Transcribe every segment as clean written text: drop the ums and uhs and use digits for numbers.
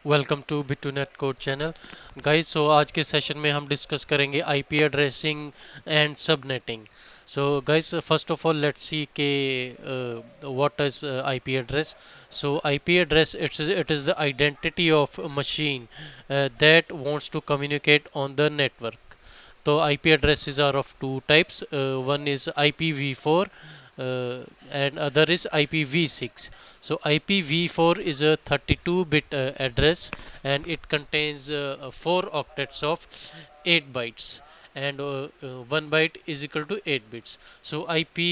Welcome to बिटूनेट code channel guys. So आज के सेशन में हम डिस्कस करेंगे IP addressing and subnetting. So guys, first of all let's see के what is IP address. So IP address, it is the identity of a machine that wants to communicate on the network. So IP addresses are of two types. One is IPv4 and other is IPv6. So IPv4 is a 32-bit address, and it contains 4 octets of 8 bytes, and 1 byte is equal to 8 bits. So IP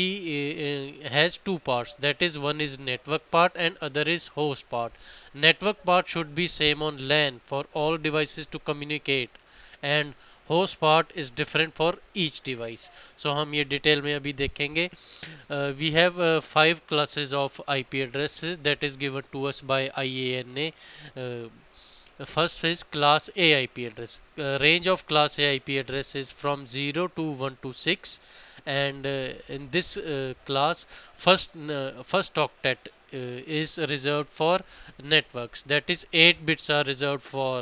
has two parts, that is, one is network part and other is host part. Network part should be same on LAN for all devices to communicate, and host part is different for each device. So हम ये detail में अभी देखेंगे. We have 5 classes of IP addresses that is given to us by IANA. First is class A IP address. Range of class A IP address is from 0 to 126, and in this class, first octet is reserved for networks. That is, 8 bits are reserved for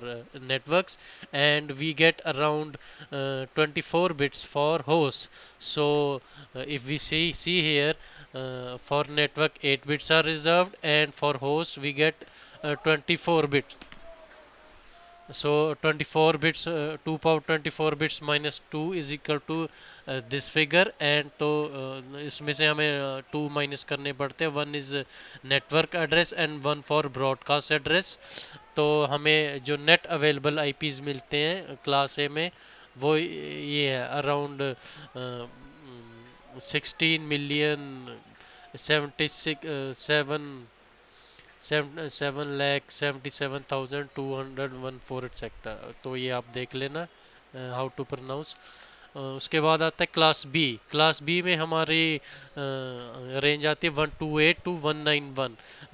networks, and we get around 24 bits for hosts. So if we see here, for network 8 bits are reserved, and for host we get 24 bits. So 24 bits, 2 power 24 bits minus 2 is equal to this figure, and तो इसमें से हमें 2 minus करने पड़ते हैं. One is network address and one for broadcast address. तो हमें जो नेट अवेलेबल आईपीज मिलते हैं क्लास ए में, वो ये है अराउंड 16 मिलियन 7,77,200 सेक्टर. तो ये आप देख लेना हाउ टू प्रोनाउंस. उसके बाद आता है क्लास बी. क्लास बी में हमारी रेंज आती है 128 to 191.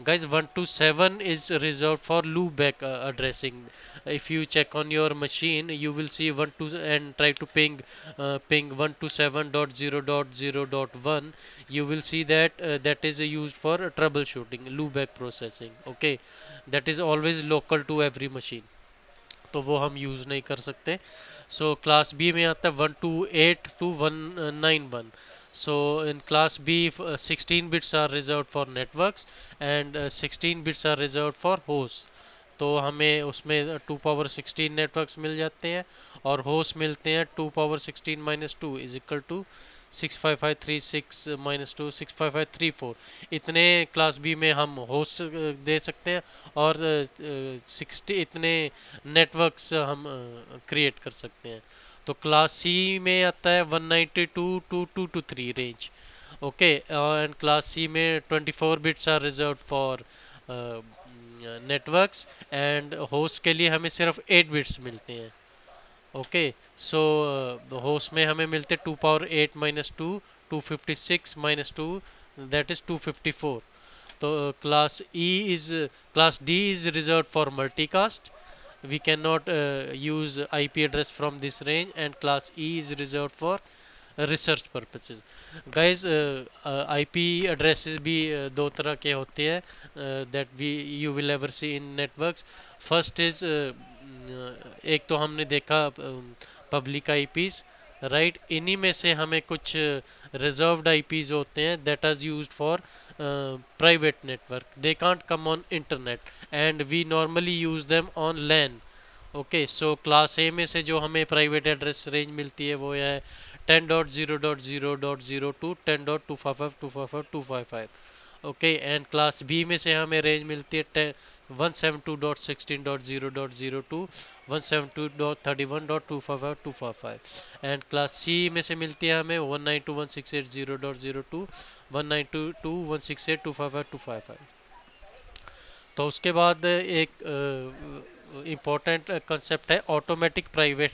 Guys 127 is reserve for loop back addressing. if you check on your machine, you will see 1 2 and try to ping 127.0.0.1. You will see that that is used for troubleshooting loopback processing. Okay, that is always local to every machine, तो वो हम use नहीं कर सकते. So class B में आता है 128 to 191. So in class B, 16 bits are reserved for networks, and 16 bits are reserved for hosts. तो हमें उसमें 2 पावर 16 नेटवर्क्स मिल जाते हैं, और होस्ट मिलते हैं 2 power 16 minus 2 is equal to 65536 minus 2 65534. इतने क्लास बी में हम होस्ट दे सकते हैं, और 60 इतने नेटवर्क्स हम क्रिएट कर सकते हैं. तो क्लास सी में आता है 192 to 223 range. Okay, and class C में 24 bits are reserve for networks, and host के लिए हमें सिर्फ 8 बिट्स मिलते हैं. ओके, सो होस्ट में हमें मिलते 2 power 8 minus 2 256 minus 2, that is 254. तो class D is reserved for multicast. We cannot use IP address from this range, and class E is reserved for research purposes. Guys, IP addresses भी दो तरह के होते हैं that we you will ever see in networks. First is, एक तो हमने देखा पब्लिक आईपीज, राइट. इन्हीं में से हमें कुछ रिजर्व्ड आईपीज होते हैं that are used for private network. They can't come on internet, and we normally use them on LAN. Okay, so class A में से जो हमें प्राइवेट एड्रेस रेंज मिलती है वो है 10.0.0.0 to 10.255.255.255. Okay, and class B में से हमें रेंज मिलती है 172.16.0.0 to 172.31.255.255. एंड क्लास सी में से मिलती है हमें 192.168.0.0 to 192.168.255.255. तो उसके बाद एक इम्पोर्टेंट कंसेप्ट है automatic private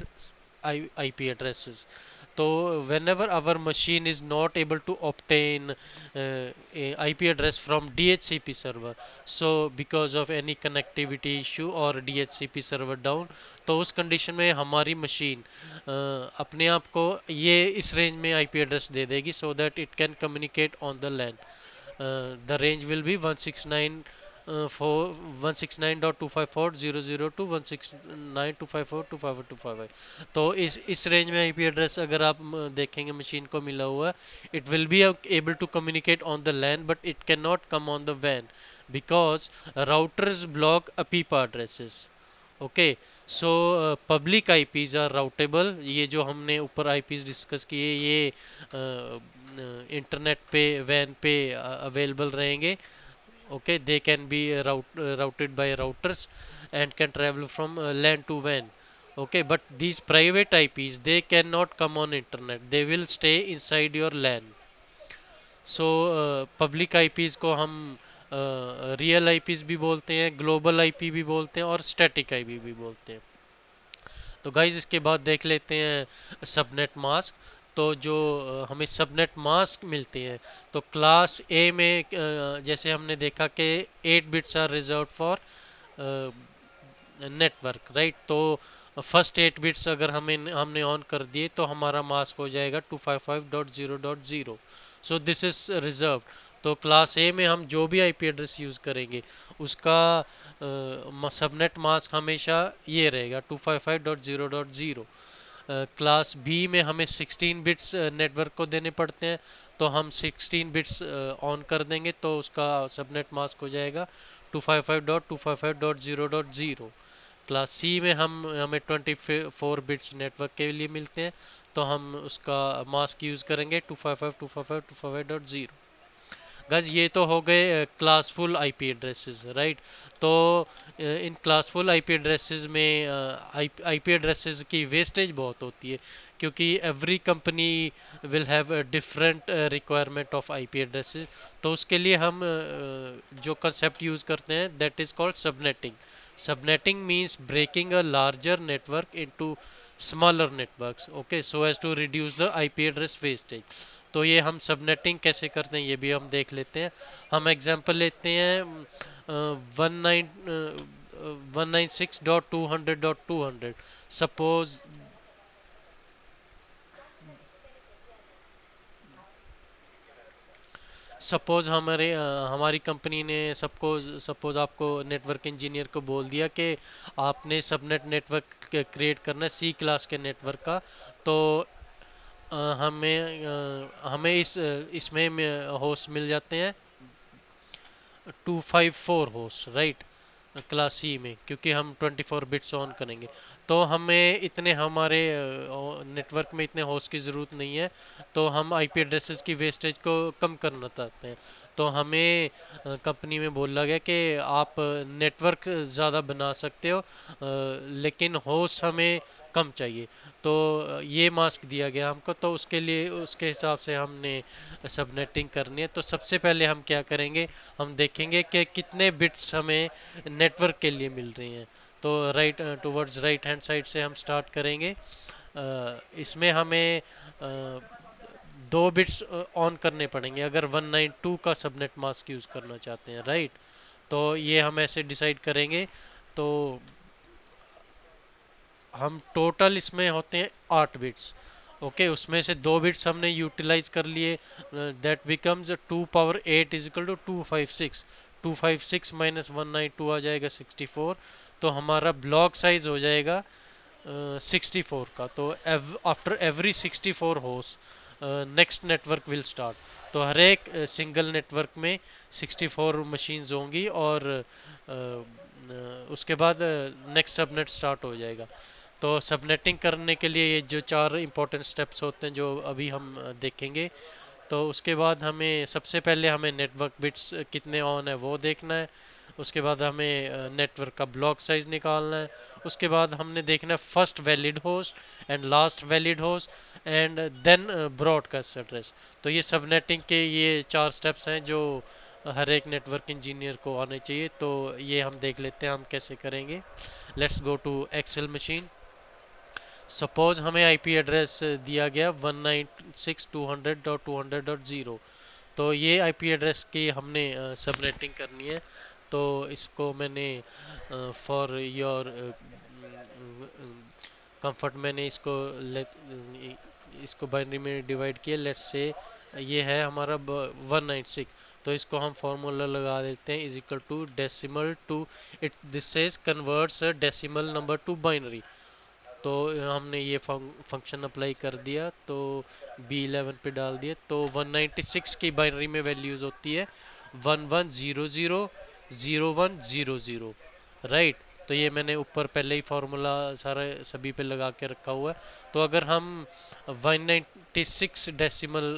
IP addresses. So whenever our machine is not able to obtain a IP address from DHCP server, so because of any connectivity issue or DHCP server down, तो उस condition में हमारी machine अपने आप को ये इस range में IP एड्रेस दे देगी, so that it can communicate on the LAN. The range will be 169 four 169.254.002 169.254.254.255 तो इस रेंज में आईपी एड्रेस अगर आप देखेंगे मशीन को मिला हुआ है it will be able to communicate on the LAN but it can not come on the वैन because routers block APIPA addresses. Okay so public IPs are routable ये जो हमने ऊपर आईपीज डिस्कस किए ये इंटरनेट पे वैन पे available रहेंगे okay they can be routed by routers and can travel from LAN to WAN okay but these private IPs they cannot come on internet they will stay inside your LAN so public IPs को हम real IPs भी बोलते हैं global IP भी बोलते हैं और static IP भी बोलते हैं तो गाइज इसके बाद देख लेते हैं सबनेट मास्क तो जो हमें सबनेट मास्क मिलते हैं तो क्लास ए में जैसे हमने देखा कि 8 bits are reserve for network right तो फर्स्ट 8 बिट्स अगर हमने ऑन कर दिए तो हमारा मास्क हो जाएगा 255.0.0 सो दिस इज रिजर्व तो क्लास ए में हम जो भी आईपी एड्रेस यूज करेंगे उसका सबनेट मास्क हमेशा ये रहेगा 255.0.0 क्लास बी में हमें 16 बिट्स नेटवर्क को देने पड़ते हैं तो हम 16 बिट्स ऑन कर देंगे तो उसका सबनेट मास्क हो जाएगा 255.255.0.0 क्लास सी में हमें 24 बिट्स नेटवर्क के लिए मिलते हैं तो हम उसका मास्क यूज करेंगे 255.255.255.0 गज ये तो हो गए क्लासफुल आईपी एड्रेसेस राइट तो इन क्लासफुल आईपी एड्रेसेस में आईपी एड्रेसेस की वेस्टेज बहुत होती है क्योंकि every company will have different requirement of IP addresses तो उसके लिए हम जो कंसेप्ट यूज करते हैं that is called subnetting subnetting means breaking a larger network into smaller networks okay so as to reduce the IP address wastage तो ये हम सबनेटिंग कैसे करते हैं ये भी हम देख लेते हैं हम एग्जांपल लेते हैं 196.200.200 सपोज सपोज हमारी कंपनी ने सबको सपोज आपको नेटवर्क इंजीनियर को बोल दिया कि आपने सबनेट नेटवर्क क्रिएट करना है सी क्लास के नेटवर्क का तो हमें इसमें होस्ट मिल जाते हैं 254 होस्ट राइट क्लास सी में क्योंकि हम 24 बिट्स ऑन करेंगे तो हमें इतने हमारे नेटवर्क में इतने होस्ट की ज़रूरत नहीं है तो हम आईपी एड्रेसेस की वेस्टेज को कम करना चाहते हैं तो हमें कंपनी में बोला गया कि आप नेटवर्क ज़्यादा बना सकते हो लेकिन होस्ट हमें कम चाहिए तो ये मास्क दिया गया हमको तो उसके लिए उसके हिसाब से हमने सबनेटिंग करनी है तो सबसे पहले हम क्या करेंगे हम देखेंगे कि कितने बिट्स हमें नेटवर्क के लिए मिल रही हैं तो right towards right hand side से हम स्टार्ट करेंगे इसमें हमें 2 बिट्स ऑन करने पड़ेंगे अगर 192 का सबनेट मास्क यूज करना चाहते हैं राइट तो ये हम ऐसे डिसाइड करेंगे तो हम टोटल इसमें होते हैं 8 बिट्स ओके उसमें से 2 बिट्स हमने यूटिलाइज कर लिए that becomes 2 power 8 is equal to 256 256 minus 192 आ जाएगा 64 तो हमारा ब्लॉक साइज हो जाएगा 64 का तो after every 64 host next network will start तो हर एक सिंगल नेटवर्क में 64 मशीन्स होंगी और उसके बाद नेक्स्ट सबनेट स्टार्ट हो जाएगा तो सबनेटिंग करने के लिए ये जो 4 इंपॉर्टेंट स्टेप्स होते हैं जो अभी हम देखेंगे तो उसके बाद हमें सबसे पहले हमें नेटवर्क बिट्स कितने ऑन है वो देखना है उसके बाद हमें नेटवर्क का ब्लॉक साइज निकालना है उसके बाद हमने देखना है first valid host and last valid host and then broadcast address तो ये सबनेटिंग के ये 4 स्टेप्स हैं जो हर एक नेटवर्क इंजीनियर को आने चाहिए तो ये हम देख लेते हैं हम कैसे करेंगे let's go to Excel machine suppose हमें आईपी एड्रेस दिया गया 196.200.200.0 तो ये आईपी एड्रेस की हमने सबनेटिंग करनी है तो इसको मैंने फॉर योर कंफर्ट मैंने इसको बाइनरी में डिवाइड किया लेट्स से ये है हमारा 196 तो इसको हम फॉर्मूला लगा देते हैं, is equal to decimal to it, this says converts decimal number to binary. तो हमने ये फंक्शन अप्लाई कर दिया, तो B11 पे डाल दिया, तो 196 की बाइनरी में वैल्यूज होती है 1100 0100, राइट। तो ये मैंने ऊपर पहले ही फार्मूला सारा सभी पे लगा के रखा हुआ है। तो अगर हम 196 डेसिमल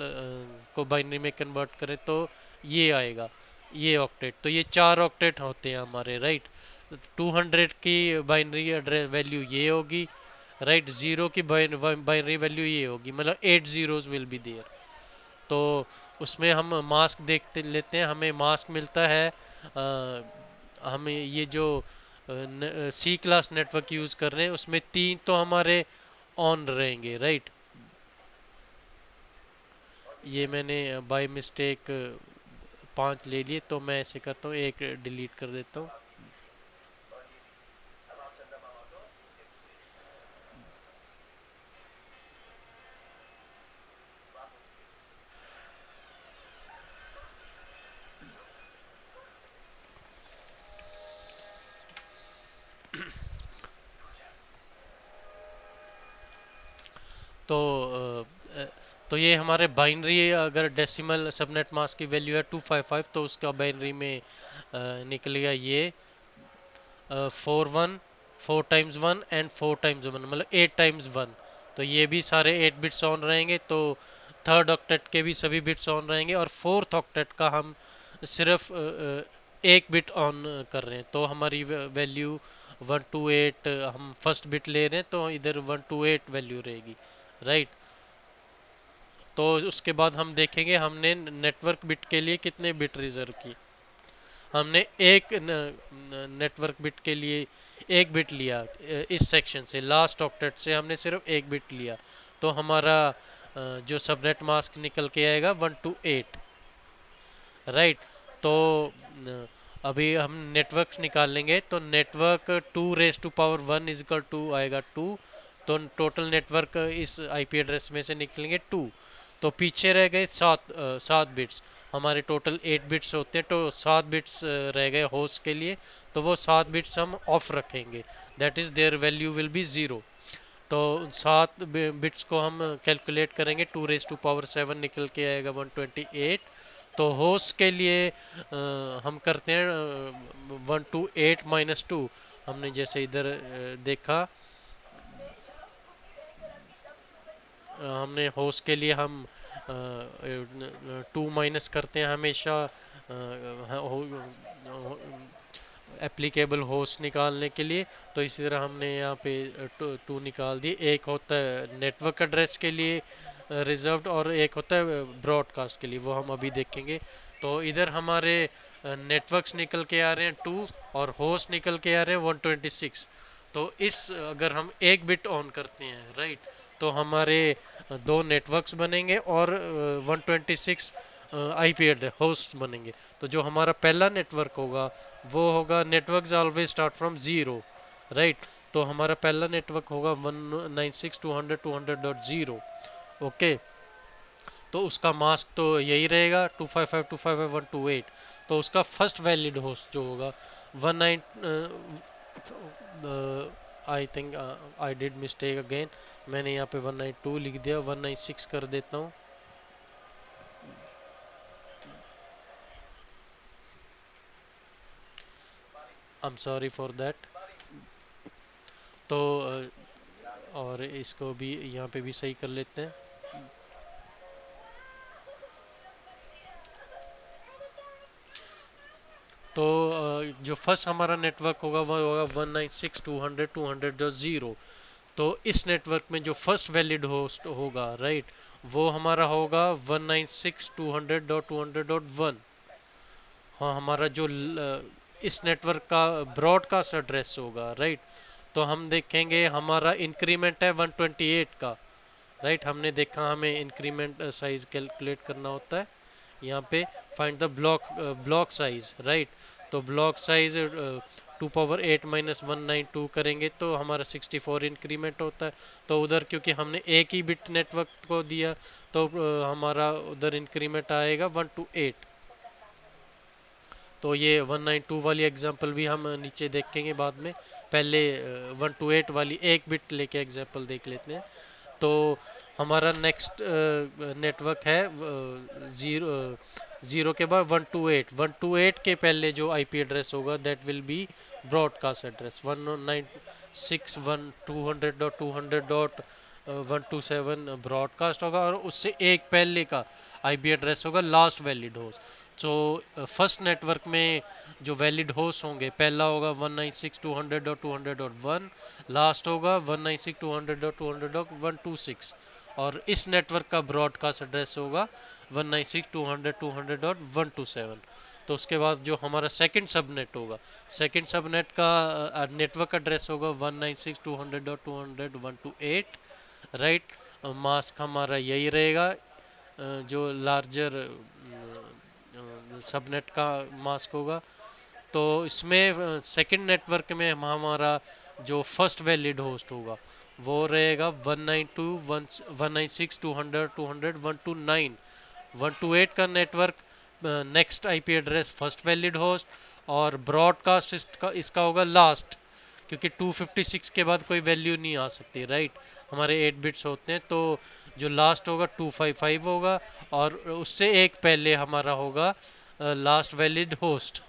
को बाइनरी में कन्वर्ट करें तो ये आएगा, ये ऑक्टेट। तो ये 4 ऑक्टेट होते हैं हमारे, राइट। 200 की बाइनरी एड्रेस वैल्यू ये होगी, राइट। जीरो की बाइनरी वैल्यू ये होगी, मतलब 8 जीरोज विल बी देयर। तो उसमें हम मास्क देखते लेते हैं, हमें मास्क मिलता है हमें ये जो सी क्लास नेटवर्क यूज कर रहे हैं उसमें 3 तो हमारे ऑन रहेंगे, राइट। ये मैंने बाय मिस्टेक 5 ले लिए, तो मैं ऐसे करता हूँ, एक डिलीट कर देता हूँ। तो अ, तो ये हमारे बाइनरी, अगर डेसिमल सबनेट मास्क की वैल्यू है 255, तो उसका बाइनरी में निकलेगा ये 4 1, 4 टाइम्स 1 एंड 4 टाइम्स 1, मतलब 8 टाइम्स 1। तो ये भी सारे 8 बिट्स ऑन रहेंगे, तो थर्ड ऑक्टेट के भी सभी बिट्स ऑन रहेंगे, और फोर्थ ऑक्टेट का हम सिर्फ एक बिट ऑन कर रहे हैं। तो हमारी वैल्यू 128, हम फर्स्ट बिट ले रहे हैं तो इधर 128 वैल्यू रहेगी, राइट। तो उसके बाद हम देखेंगे हमने नेटवर्क बिट के लिए कितने बिट रिजर्व की। हमने एक नेटवर्क बिट के लिए एक बिट लिया, इस सेक्शन से लास्ट ऑक्टेट से हमने सिर्फ एक बिट लिया, तो हमारा जो सबनेट मास्क निकल के आएगा 128, राइट। तो अभी हम नेटवर्क्स निकालेंगे, तो network 2 raise to power 1 is equal to आएगा 2। तो टोटल नेटवर्क इस आईपी एड्रेस में से निकलेंगे 2। तो पीछे रह गए 7 बिट्स। हमारे टोटल 8 बिट्स होते हैं, तो 7 बिट्स रह गए होस्ट के लिए, तो वो 7 बिट्स हम ऑफ रखेंगे, that is their value will be 0। तो 7 बिट्स को हम कैलकुलेट करेंगे, 2 रेज टू पावर 7 निकल के आएगा 128। तो होस्ट के लिए हम करते हैं 128 - 2। हमने जैसे इधर देखा, हमने होस्ट के लिए हम 2 माइनस करते हैं हमेशा एप्लीकेबल होस्ट निकालने के लिए। तो इसी तरह हमने यहाँ पे 2 निकाल दिए। एक होता है नेटवर्क एड्रेस के लिए रिजर्व्ड, और एक होता है ब्रॉडकास्ट के लिए, वो हम अभी देखेंगे। तो इधर हमारे नेटवर्क्स निकल के आ रहे हैं 2, और होस्ट निकल के आ रहे हैं 126। तो इस अगर हम एक बिट ऑन करते हैं, राइट, तो हमारे दो नेटवर्क्स बनेंगे और 126 आईपी एड्रेस होस्ट बनेंगे। तो जो हमारा पहला नेटवर्क होगा वो होगा, network always start from zero, right. तो हमारा पहला नेटवर्क होगा 196.200.200.0, ओके। तो उसका मास्क तो यही रहेगा 255.255.128। तो उसका फर्स्ट वैलिड होस्ट जो होगा 19, I think I did mistake again, मैंने यहाँ पे 192 लिख दिया, 196 कर देता हूँ। I am sorry for that. तो और इसको भी यहाँ पे भी सही कर लेते हैं। तो जो फर्स्ट हमारा नेटवर्क होगा वो होगा 196.200.200.0। तो इस नेटवर्क में जो फर्स्ट वैलिड होस्ट होगा, राइट, वो हमारा होगा 196.200.200.1। हाँ, हमारा जो इस नेटवर्क का ब्रॉडकास्ट एड्रेस होगा, राइट। तो हम देखेंगे हमारा इंक्रीमेंट है 128 का, राइट। हमने देखा हमें इंक्रीमेंट साइज कैलकुलेट करना होता है यहाँ पे, find the block size, right. तो ब्लॉक साइज 2 पावर 8 - 192 करेंगे तो हमारा 64 इंक्रीमेंट होता है। तो उधर क्योंकि हमने एक ही बिट नेटवर्क को दिया, तो हमारा उधर इंक्रीमेंट आएगा 128, तो ये 192 वाली एग्जांपल भी हम नीचे देखेंगे बाद में। पहले 128 वाली एक बिट लेके एग्जांपल देख लेते हैं। तो हमारा नेक्स्ट नेटवर्क है जीरो जीरो के बाद 128। 128 के पहले जो आईपी एड्रेस होगा that will be broadcast address. 196.100.200.127 broadcast होगा, और उससे एक पहले का आईपी एड्रेस होगा last valid host. So first network में जो वैलिड होस्ट होंगे, पहला होगा 196.200.200.1, लास्ट होगा 196.200.200.126, और इस नेटवर्क का ब्रॉडकास्ट एड्रेस होगा 196.200.200.127। तो उसके बाद जो हमारा सेकंड सबनेट होगा, सेकंड सबनेट का नेटवर्क एड्रेस होगा 196.200.200.128, राइट। मास्क हमारा यही रहेगा, जो लार्जर सबनेट का मास्क होगा। तो इसमें सेकंड नेटवर्क में हमारा जो फर्स्ट वैलिड होस्ट होगा वो रहेगा 192.196.200.200.129। 128 का network next IP address first valid host, और ब्रॉडकास्ट इसका होगा लास्ट, क्योंकि 256 के बाद कोई वैल्यू नहीं आ सकती, राइट। हमारे 8 बिट्स होते हैं, तो जो लास्ट होगा 255 होगा, और उससे एक पहले हमारा होगा लास्ट वैलिड होस्ट।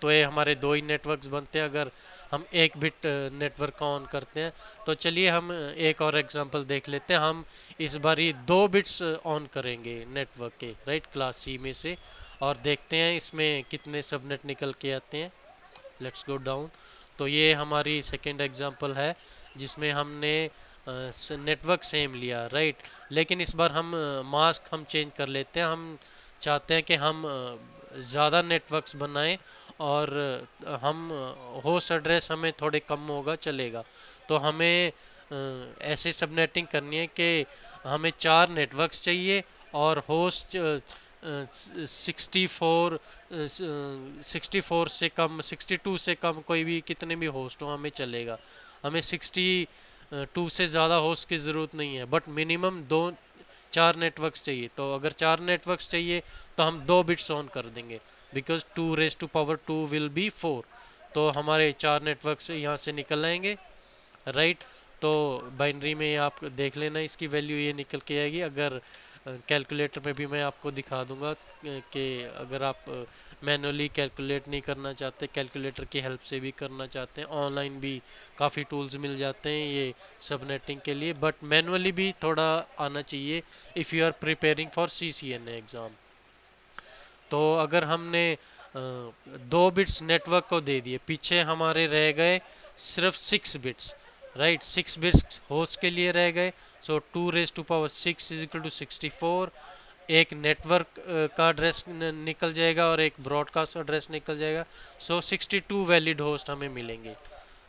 तो ये हमारे दो ही नेटवर्क्स बनते हैं अगर हम एक बिट नेटवर्क का ऑन करते हैं। तो चलिए हम एक और एग्जांपल देख लेते हैं। हम इस बार ही 2 बिट्स ऑन करेंगे नेटवर्क के, राइट, क्लास सी में से, और देखते हैं इसमें कितने सबनेट निकल के आते हैं। Let's go down. तो ये हमारी सेकेंड एग्जांपल है जिसमें हमने नेटवर्क सेम लिया, राइट। लेकिन इस बार हम मास्क हम चेंज कर लेते हैं। हम चाहते हैं कि हम ज़्यादा नेटवर्क्स बनाएं, और हम होस्ट एड्रेस हमें थोड़े कम होगा चलेगा। तो हमें ऐसे सबनेटिंग करनी है कि हमें 4 नेटवर्क्स चाहिए, और होस्ट 64 से कम, 62 से कम, कोई भी कितने भी होस्ट हो हमें चलेगा। हमें 62 से ज़्यादा होस्ट की ज़रूरत नहीं है, बट मिनिमम 4 नेटवर्क्स चाहिए। तो अगर 4 नेटवर्क्स चाहिए तो हम 2 बिट्स ऑन कर देंगे, because 2 raised to power 2 will be 4। तो हमारे 4 नेटवर्क्स यहाँ से निकल आएंगे, राइट। तो बाइनरी में आप देख लेना, इसकी वैल्यू ये निकल के आएगी। अगर कैलकुलेटर में भी मैं आपको दिखा दूंगा कि अगर आप मैनुअली कैलकुलेट नहीं करना चाहते, कैलकुलेटर की हेल्प से भी करना चाहते हैं, ऑनलाइन भी काफ़ी टूल्स मिल जाते हैं ये सबनेटिंग के लिए, बट मैनुअली भी थोड़ा आना चाहिए if you are preparing for CCNA exam. तो अगर हमने 2 बिट्स नेटवर्क को दे दिए, पीछे हमारे रह गए सिर्फ 6 बिट्स, राइट। 6 बिट्स होस्ट के लिए रह गए। So 2 raised to power 6 is equal to 64। एक नेटवर्क का एड्रेस निकल जाएगा और एक ब्रॉडकास्ट एड्रेस निकल जाएगा। सो 62 वैलिड होस्ट हमें मिलेंगे,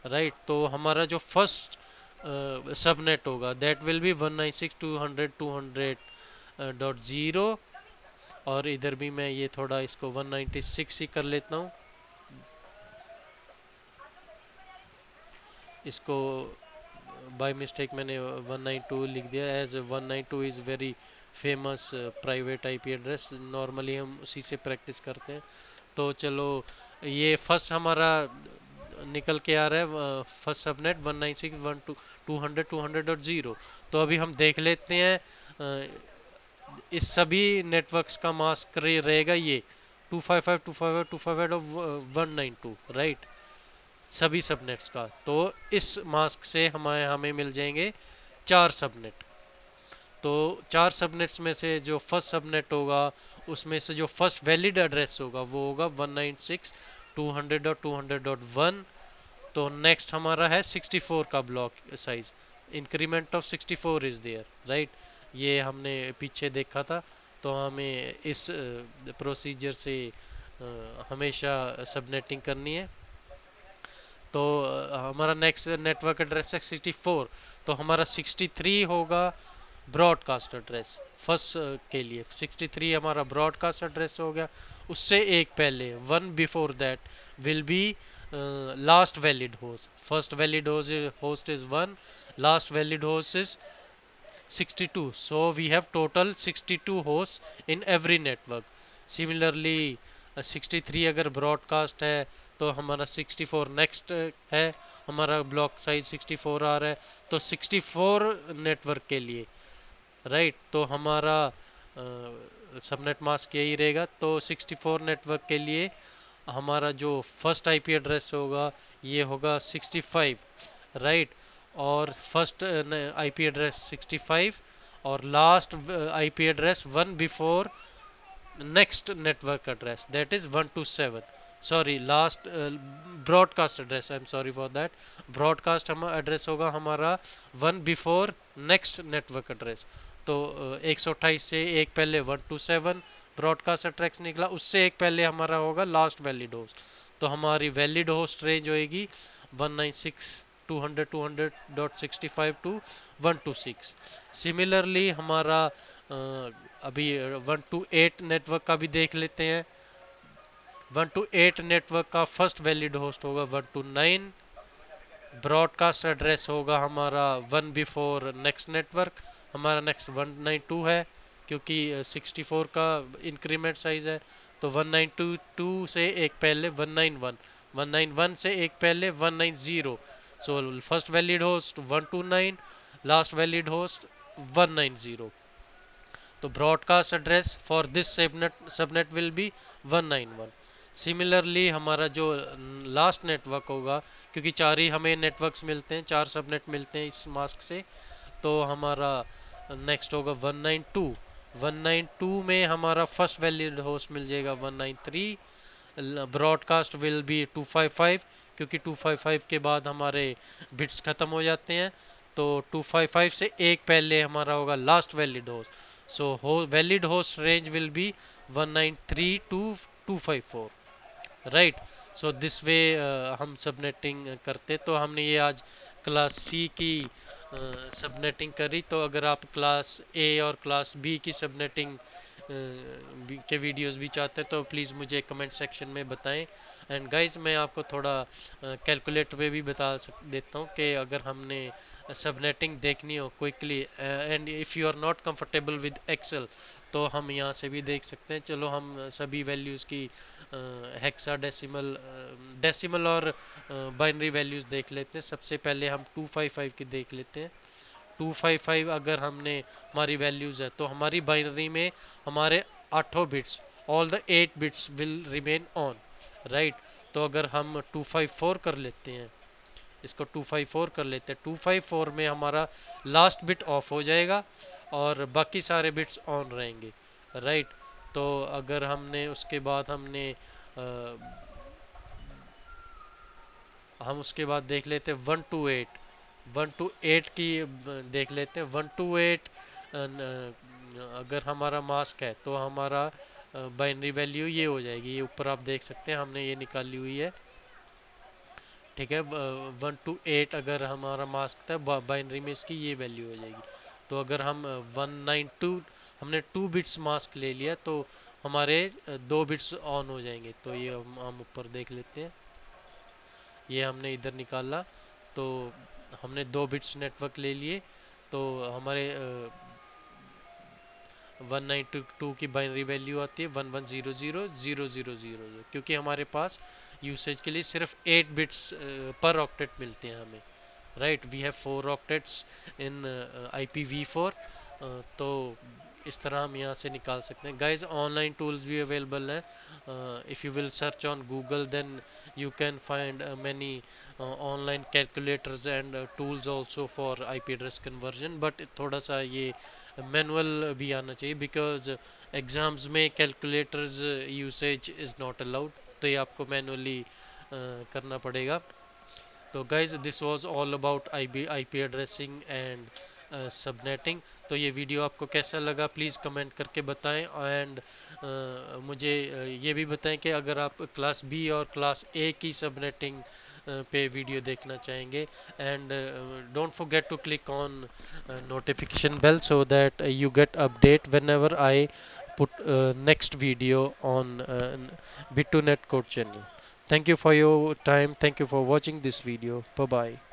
राइट। तो हमारा जो फर्स्ट सबनेट होगा दैट विल बी 196.200.200.0, और इधर भी मैं ये थोड़ा इसको 196 ही कर लेता हूँ। इसको बाय मिस्टेक मैंने 192 लिख दिया, as 192 is very famous private IP address, normally हम उसी से प्रैक्टिस करते हैं। तो चलो, ये फर्स्ट हमारा निकल के आ रहा है, फर्स्ट सबनेट 196.100.200.0। तो अभी हम देख लेते हैं इस सभी नेटवर्क्स का मास्क रहेगा ये 255 255 255 और 192, राइट, सभी सबनेट्स का। तो इस मास्क से हमें हमें मिल जाएंगे 4 सबनेट। तो 4 सबनेट्स में से जो फर्स्ट सबनेट होगा उसमें से जो फर्स्ट वैलिड एड्रेस होगा वो होगा 196.200.200.1। तो नेक्स्ट हमारा है 64 का block size, increment of 64 is there, right. ये हमने पीछे देखा था। तो हमें इस प्रोसीजर से हमेशा सबनेटिंग करनी है। तो हमारा नेक्स्ट नेटवर्क एड्रेस है 64। तो हमारा 63 होगा ब्रॉडकास्ट एड्रेस फर्स्ट के लिए। 63 हमारा ब्रॉडकास्ट एड्रेस हो गया। उससे एक पहले, one before that will be last valid host. First valid host is 1, last valid host is 62. So we have total 62 hosts in every network. Similarly, 63 अगर ब्रॉडकास्ट है तो हमारा 64 नेक्स्ट है, हमारा ब्लॉक साइज 64 आ रहा है, तो 64 नेटवर्क के लिए, राइट, तो हमारा सबनेट मास्क यही रहेगा। तो 64 नेटवर्क के लिए हमारा जो फर्स्ट आईपी एड्रेस होगा ये होगा 65, राइट, और फर्स्ट आईपी एड्रेस 65 और last IP address one before next network address, that is 127, sorry last broadcast address, I'm sorry for that, broadcast हम एड्रेस होगा हमारा one before next network address. तो 128 से एक पहले 127 ब्रॉडकास्ट एड्रेस निकला, उससे एक पहले हमारा होगा लास्ट वैलिड होस्ट। तो हमारी वैलिड होस्ट रेंज होएगी 196.200.265 टू 126। सिमिलरली हमारा अभी 128 नेटवर्क का भी देख लेते हैं। 128 नेटवर्क का फर्स्ट वैलिड होस्ट होगा 129, ब्रॉडकास्ट एड्रेस होगा हमारा वन बिफोर नेक्स्ट नेटवर्क, हमारा नेक्स्ट 192 है क्योंकि 64 का इंक्रीमेंट साइज है। तो 192 से एक पहले 191, 191 से एक पहले 190, so first valid host 129, last valid host 190। तो broadcast address for this subnet will be 191। Similarly हमारा जो लास्ट नेटवर्क होगा, क्योंकि चार ही हमें नेटवर्क्स मिलते हैं, चार सबनेट मिलते हैं इस मास्क से, तो हमारा नेक्स्ट होगा 192। 192 में हमारा फर्स्ट वैलिड होस्ट मिल जाएगा 193, ब्रॉडकास्ट विल बी 255 क्योंकि 255 के बाद हमारे बिट्स खत्म हो जाते हैं। तो 255 से एक पहले हमारा होगा last valid host, so valid host range will be 193 to 254, right. So this way हम सबनेटिंग करते। तो हमने ये आज क्लास सी की सबनेटिंग करी। तो अगर आप क्लास ए और क्लास बी की सबनेटिंग के वीडियोस भी चाहते हैं तो प्लीज़ मुझे कमेंट सेक्शन में बताएं। एंड गाइस मैं आपको थोड़ा कैलकुलेटर पे भी बता देता हूँ कि अगर हमने सबनेटिंग देखनी हो quickly and if you are not comfortable with Excel तो हम यहाँ से भी देख सकते हैं। चलो हम सभी वैल्यूज़ की हेक्सा डेसिमल डेसिमल और बाइनरी वैल्यूज़ देख लेते हैं। सबसे पहले हम 255 की देख लेते हैं। 255 अगर हमने हमारी वैल्यूज़ है तो हमारी बाइनरी में हमारे आठों bits, all the 8 bits will remain on, right. तो अगर हम 254 कर लेते हैं, इसको 254 कर लेते हैं, 254 में हमारा लास्ट बिट ऑफ हो जाएगा और बाकी सारे बिट्स ऑन रहेंगे, राइट। तो अगर हमने उसके बाद हम उसके बाद देख लेते हैं 128, 128 की देख लेते हैं। 128 अगर हमारा मास्क है तो हमारा बाइनरी वैल्यू ये हो जाएगी, ये ऊपर आप देख सकते हैं हमने ये निकाली हुई है, ठीक है। 128 अगर हमारा मास्क था बाइनरी में इसकी ये वैल्यू हो जाएगी। तो अगर हम 192 हमने 2 बिट्स मास्क ले लिया तो हमारे 2 बिट्स ऑन हो जाएंगे। तो ये हम ऊपर देख लेते हैं, ये हमने इधर निकाला। तो हमने 2 बिट्स नेटवर्क ले लिए तो हमारे 192 की बाइनरी वैल्यू आती है 11000000, क्योंकि हमारे पास यूसेज के लिए सिर्फ 8 बिट्स पर ऑक्टेट मिलते हैं हमें, right. We have 4 octets in IPv4। तो इस तरह हम यहाँ से निकाल सकते हैं। गाइज ऑनलाइन टूल्स भी अवेलेबल हैं। If you will search on Google then you can find many online calculators and tools also for IP address conversion, but थोड़ा सा ये मैनुअल भी आना चाहिए बिकॉज एग्जाम्स में calculators usage is not allowed, तो ये आपको मैनुअली करना पड़ेगा। तो guys this was all about IP addressing and subnetting. तो ये वीडियो आपको कैसा लगा प्लीज़ कमेंट करके बताएं एंड मुझे ये भी बताएं कि अगर आप क्लास बी और क्लास ए की सबनेटिंग पे वीडियो देखना चाहेंगे। And don't forget to click on notification bell so that you get update whenever I put next video on Bit2Net code channel. Thank you for your time. Thank you for watching this video. Bye bye.